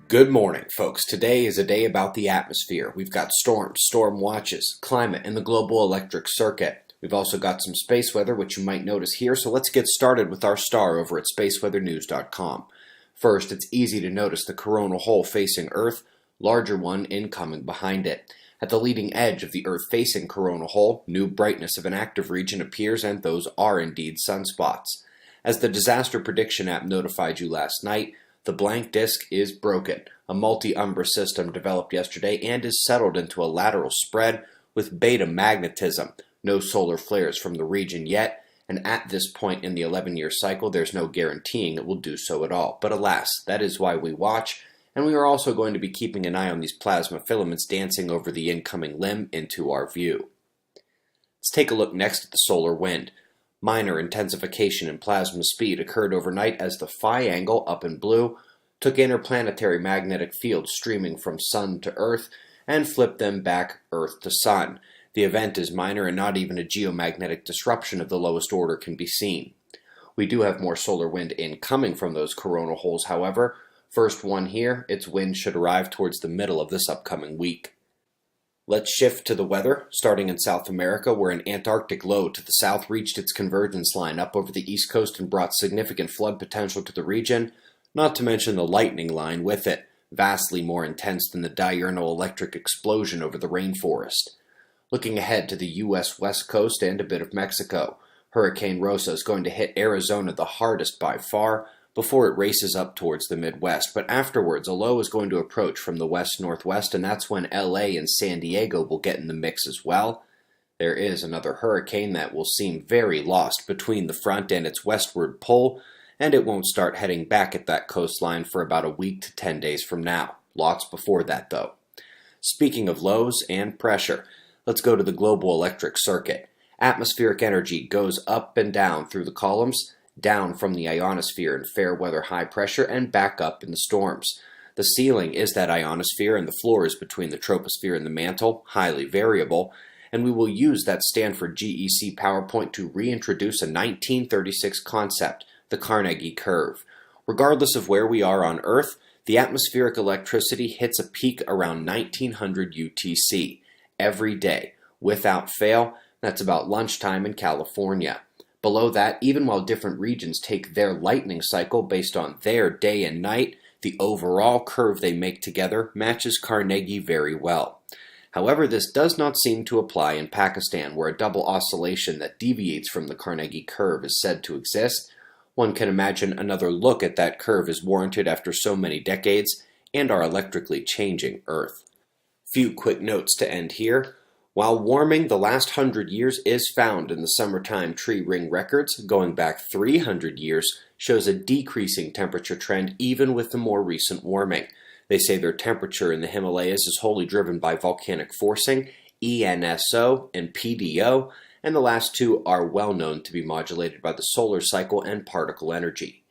Good morning, folks. Today is a day about the atmosphere. We've got storms, storm watches, climate, and the global electric circuit. We've also got some space weather, which you might notice here, so let's get started with our star over at spaceweathernews.com. First, it's easy to notice the coronal hole facing Earth, larger one incoming behind it. At the leading edge of the Earth-facing coronal hole, new brightness of an active region appears, and those are indeed sunspots. As the disaster prediction app notified you last night, the blank disk is broken. A multi-umbra system developed yesterday and is settled into a lateral spread with beta magnetism. No solar flares from the region yet, and at this point in the 11-year cycle, there's no guaranteeing it will do so at all. But alas, that is why we watch, and we are also going to be keeping an eye on these plasma filaments dancing over the incoming limb into our view. Let's take a look next at the solar wind. Minor intensification in plasma speed occurred overnight as the phi angle, up in blue, took interplanetary magnetic fields streaming from Sun to Earth and flipped them back Earth to Sun. The event is minor and not even a geomagnetic disruption of the lowest order can be seen. We do have more solar wind incoming from those coronal holes, however. First one here, its wind should arrive towards the middle of this upcoming week. Let's shift to the weather, starting in South America, where an Antarctic low to the south reached its convergence line up over the east coast and brought significant flood potential to the region, not to mention the lightning line with it, vastly more intense than the diurnal electric explosion over the rainforest. Looking ahead to the U.S. west coast and a bit of Mexico, Hurricane Rosa is going to hit Arizona the hardest by far, before it races up towards the Midwest. But afterwards, a low is going to approach from the west-northwest, and that's when LA and San Diego will get in the mix as well. There is another hurricane that will seem very lost between the front and its westward pull, and it won't start heading back at that coastline for about a week to 10 days from now. Lots before that, though. Speaking of lows and pressure, let's go to the global electric circuit. Atmospheric energy goes up and down through the columns, down from the ionosphere in fair weather high pressure and back up in the storms. The ceiling is that ionosphere and the floor is between the troposphere and the mantle, highly variable, and we will use that Stanford GEC PowerPoint to reintroduce a 1936 concept, the Carnegie curve. Regardless of where we are on Earth, the atmospheric electricity hits a peak around 1900 UTC every day, without fail. That's about lunchtime in California. Below that, even while different regions take their lightning cycle based on their day and night, the overall curve they make together matches Carnegie very well. However, this does not seem to apply in Pakistan, where a double oscillation that deviates from the Carnegie curve is said to exist. One can imagine another look at that curve is warranted after so many decades and our electrically changing Earth. Few quick notes to end here. While warming the last 100 years is found in the summertime tree ring records, going back 300 years shows a decreasing temperature trend even with the more recent warming. They say their temperature in the Himalayas is wholly driven by volcanic forcing, ENSO and PDO, and the last two are well known to be modulated by the solar cycle and particle energy.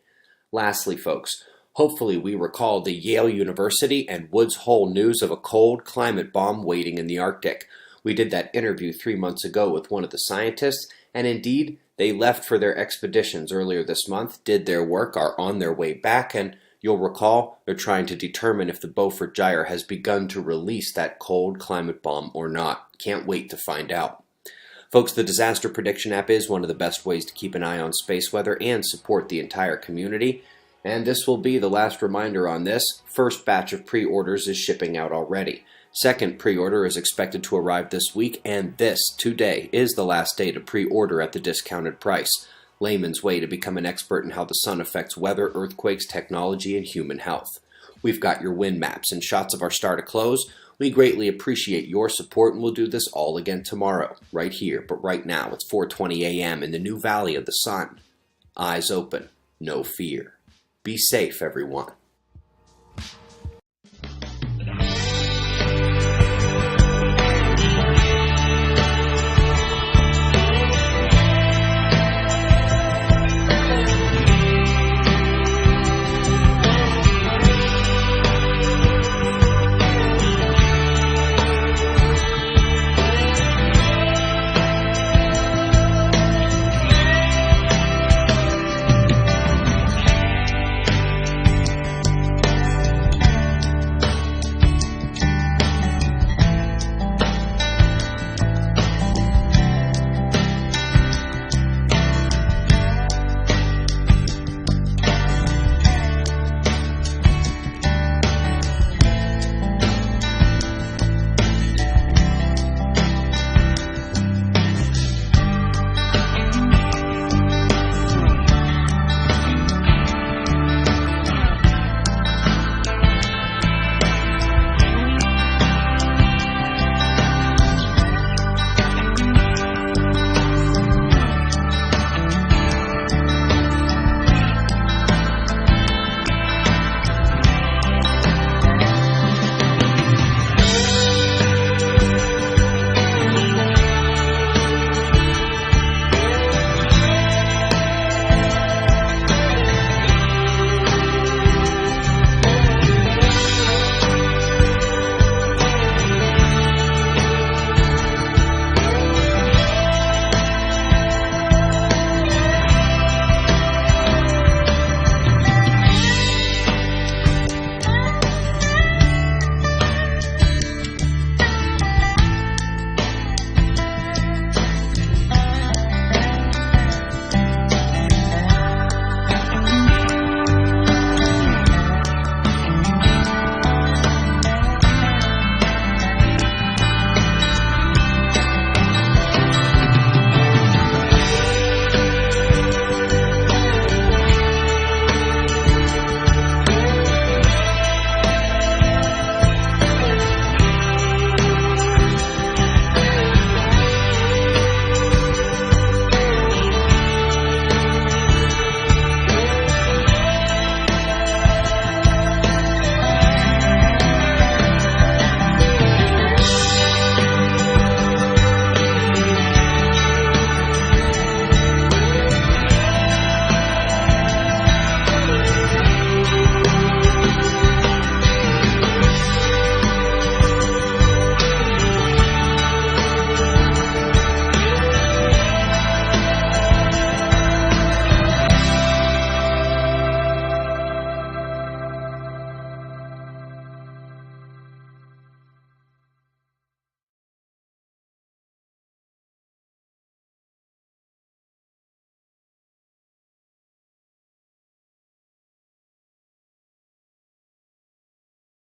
Lastly, folks, hopefully we recall the Yale University and Woods Hole news of a cold climate bomb waiting in the Arctic. We did that interview 3 months ago with one of the scientists, and indeed, they left for their expeditions earlier this month, did their work, are on their way back, and you'll recall they're trying to determine if the Beaufort Gyre has begun to release that cold climate bomb or not. Can't wait to find out. Folks, the Disaster Prediction app is one of the best ways to keep an eye on space weather and support the entire community, and this will be the last reminder on this. First batch of pre-orders is shipping out already. Second pre-order is expected to arrive this week, and this, today, is the last day to pre-order at the discounted price. Layman's way to become an expert in how the sun affects weather, earthquakes, technology, and human health. We've got your wind maps and shots of our star to close. We greatly appreciate your support, and we'll do this all again tomorrow, right here. But right now, it's 4:20 a.m. in the new Valley of the Sun. Eyes open, no fear. Be safe, everyone.